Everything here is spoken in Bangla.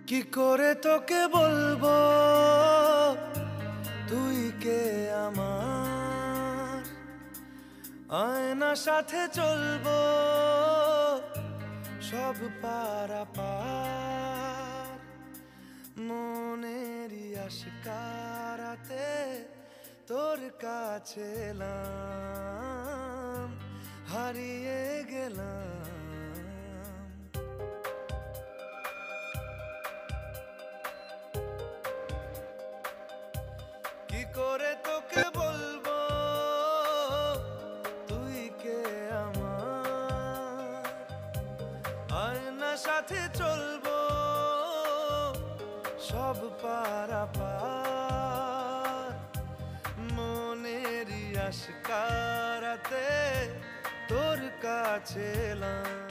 কি করে তোকে বলবো তুই কে আমার, আয়না সাথে চলবো সব পারাপার, মনেরই আশকারাতে তোর কাছে এলাম, হারিয়ে গেলাম। কি করে তোকে বলবো তুই কে আমার, আয়না সাথে চলবো সব পারাপার, মনেরই আশকারাতে তোর কাছে এলাম।